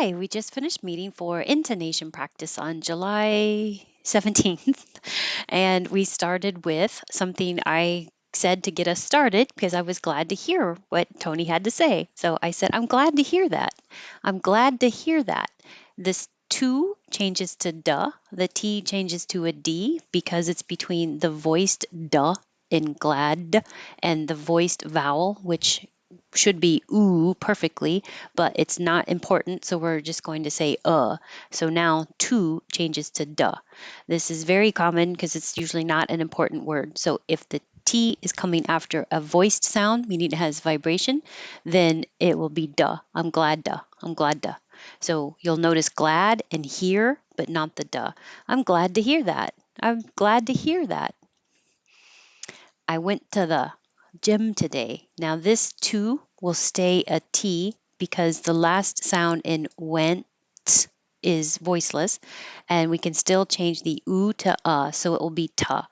Hi, we just finished meeting for intonation practice on July 17th, and we started with something I said to get us started because I was glad to hear what Tony had to say. So I said, I'm glad to hear that. I'm glad to hear that. This to changes to duh. The T changes to a D because it's between the voiced duh in glad and the voiced vowel, which should be ooh perfectly, but it's not important, so we're just going to say So now to changes to duh. This is very common because it's usually not an important word. So if the T is coming after a voiced sound, meaning it has vibration, then it will be duh. I'm glad duh. I'm glad duh. So you'll notice glad and hear, but not the duh. I'm glad to hear that. I'm glad to hear that. I went to the gym today. Now, this too will stay a T because the last sound in went is voiceless, and we can still change the oo to so it will be ta.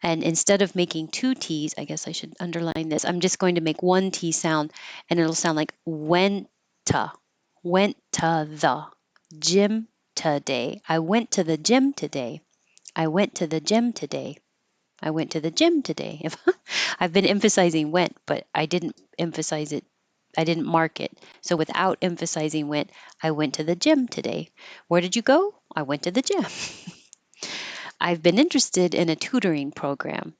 And instead of making two T's, I guess I should underline this, I'm just going to make one T sound, and it'll sound like went to the gym today. I went to the gym today. I went to the gym today. I went to the gym today. If I've been emphasizing went, but I didn't emphasize it. I didn't mark it. So without emphasizing went, I went to the gym today. Where did you go? I went to the gym. I've been interested in a tutoring program.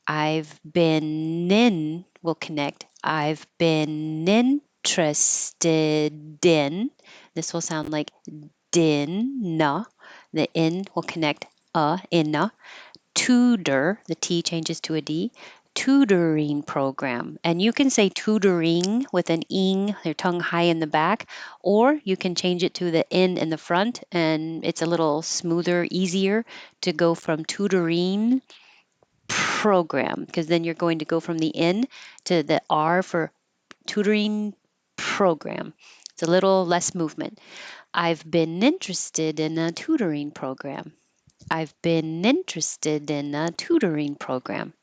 I've been in will connect. I've been interested in. This will sound like din na. The in will connect in na. Tutor, the T changes to a D, tutoring program. And you can say tutoring with an ing, your tongue high in the back, or you can change it to the N in the front, and it's a little smoother, easier to go from tutoring program, because then you're going to go from the N to the R for tutoring program. It's a little less movement. I've been interested in a tutoring program. I've been interested in a tutoring program.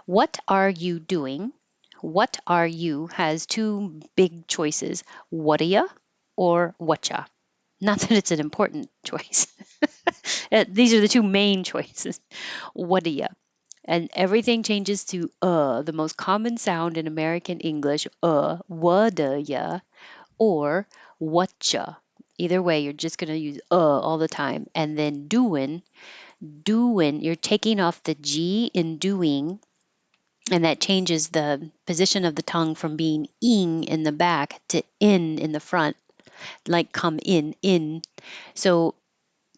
What are you doing? What are you has two big choices, what'ya or whatcha. Not that it's an important choice. These are the two main choices, what'ya. And everything changes to the most common sound in American English, what'ya or whatcha. Either way, you're just going to use all the time. And then doing, you're taking off the G in doing, and that changes the position of the tongue from being ing in the back to in the front, like come in. So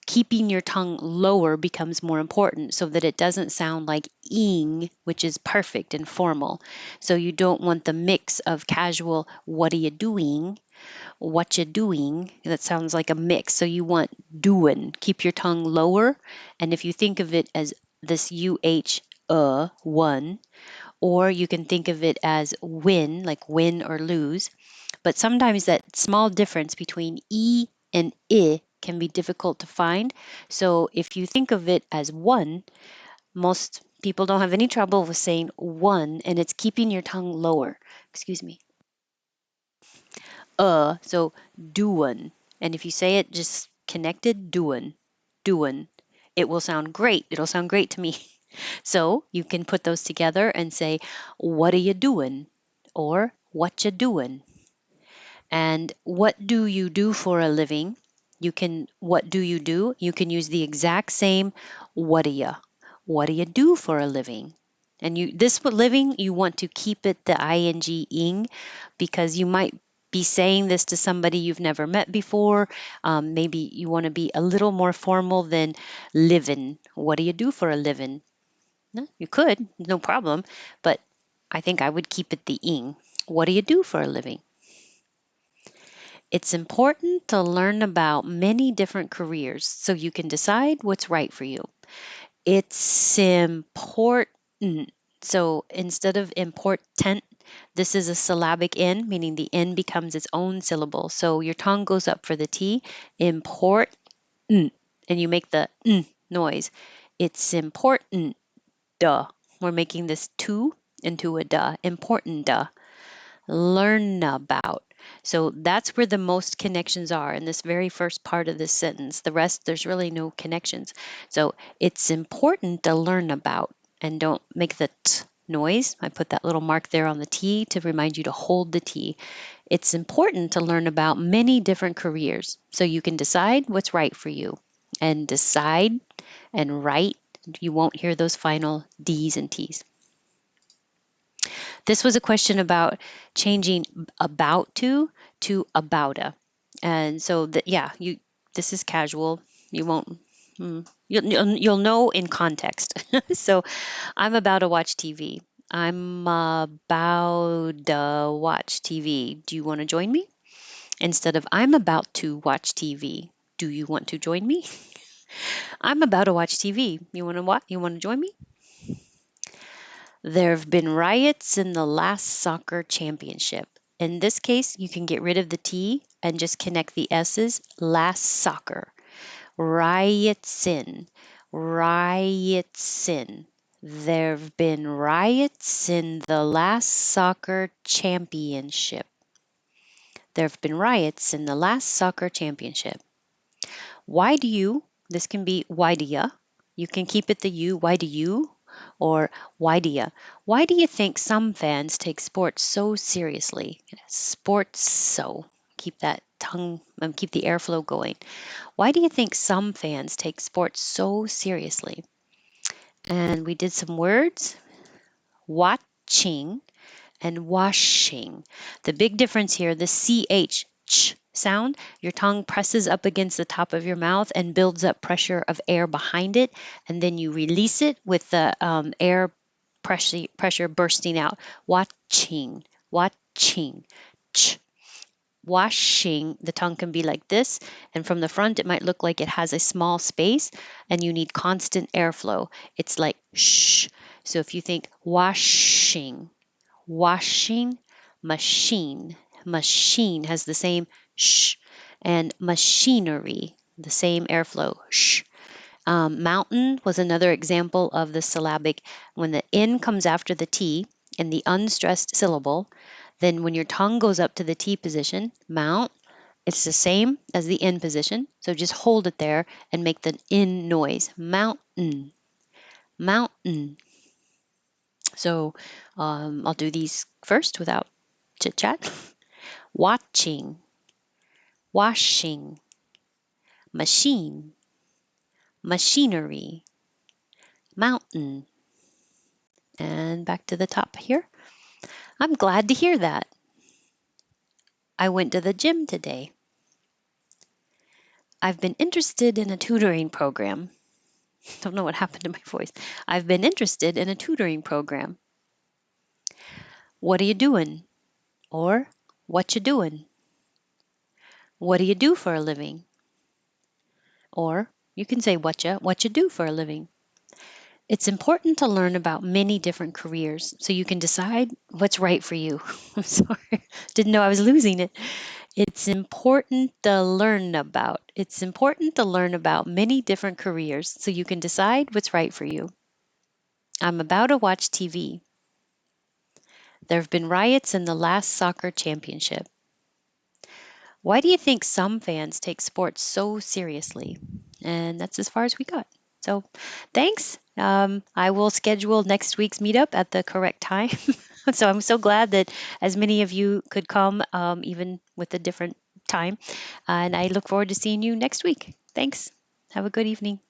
keeping your tongue lower becomes more important so that it doesn't sound like ing, which is perfect and formal. So you don't want the mix of casual, what are you doing? What you doing? That sounds like a mix. So you want doing. Keep your tongue lower. And if you think of it as this one, or you can think of it as win, like win or lose. But sometimes that small difference between E and I can be difficult to find. So if you think of it as one, most people don't have any trouble with saying one, and it's keeping your tongue lower. Excuse me. So doin'. And if you say it just connected, doin', it will sound great. It'll sound great to me. So you can put those together and say, what are you doing? Or what you doing? And what do you do for a living? What do you do? You can use the exact same, what do you? What do you do for a living? And living, you want to keep it the ing because you might be saying this to somebody you've never met before. Maybe you want to be a little more formal than living. What do you do for a living? No, you could, no problem. But I think I would keep it the ing. What do you do for a living? It's important to learn about many different careers so you can decide what's right for you. It's important. So instead of important, this is a syllabic N, meaning the N becomes its own syllable. So your tongue goes up for the T, important, and you make the noise. It's important, duh. We're making this to into a duh, important duh. Learn about. So that's where the most connections are in this very first part of this sentence. The rest, there's really no connections. So it's important to learn about, and don't make the t noise. I put that little mark there on the T to remind you to hold the T. It's important to learn about many different careers so you can decide what's right for you. And decide and write, you won't hear those final D's and T's. This was a question about changing about to about a. And so that, yeah, this is casual. You won't you'll know in context. So I'm about to watch TV. I'm about to watch TV. Do you want to join me? Instead of I'm about to watch TV. Do you want to join me? I'm about to watch TV. You want to what? You want to join me? There have been riots in the last soccer championship. In this case, you can get rid of the T and just connect the S's. Last soccer. Riots in. Riots in. There have been riots in the last soccer championship. There have been riots in the last soccer championship. Why do you? This can be why do ya? You can keep it the you. Why do you? Or why do ya? Why do you think some fans take sports so seriously? Sports so. Keep that tongue, keep the airflow going. Why do you think some fans take sports so seriously? And we did some words. Watching and washing. The big difference here, the ch sound, your tongue presses up against the top of your mouth and builds up pressure of air behind it, and then you release it with the air pressure bursting out. Watching, watching, ch. Washing, the tongue can be like this, and from the front it might look like it has a small space, and you need constant airflow. It's like shh. So if you think washing, washing machine. Machine has the same sh, and machinery, the same airflow sh. Mountain was another example of the syllabic. When the N comes after the T in the unstressed syllable, then when your tongue goes up to the T position, mount, it's the same as the N position. So just hold it there and make the N noise. Mountain, mountain. So I'll do these first without chit chat. Watching, washing, machine, machinery, mountain. And back to the top here. I'm glad to hear that. I went to the gym today. I've been interested in a tutoring program. Don't know what happened to my voice. I've been interested in a tutoring program. What are you doing? Or what you doing? What do you do for a living? Or you can say what you do for a living. It's important to learn about many different careers so you can decide what's right for you. I'm sorry, didn't know I was losing it. It's important to learn about. It's important to learn about many different careers so you can decide what's right for you. I'm about to watch TV. There have been riots in the last soccer championship. Why do you think some fans take sports so seriously? And that's as far as we got. So thanks. I will schedule next week's meetup at the correct time. So I'm so glad that as many of you could come, even with a different time. And I look forward to seeing you next week. Thanks. Have a good evening.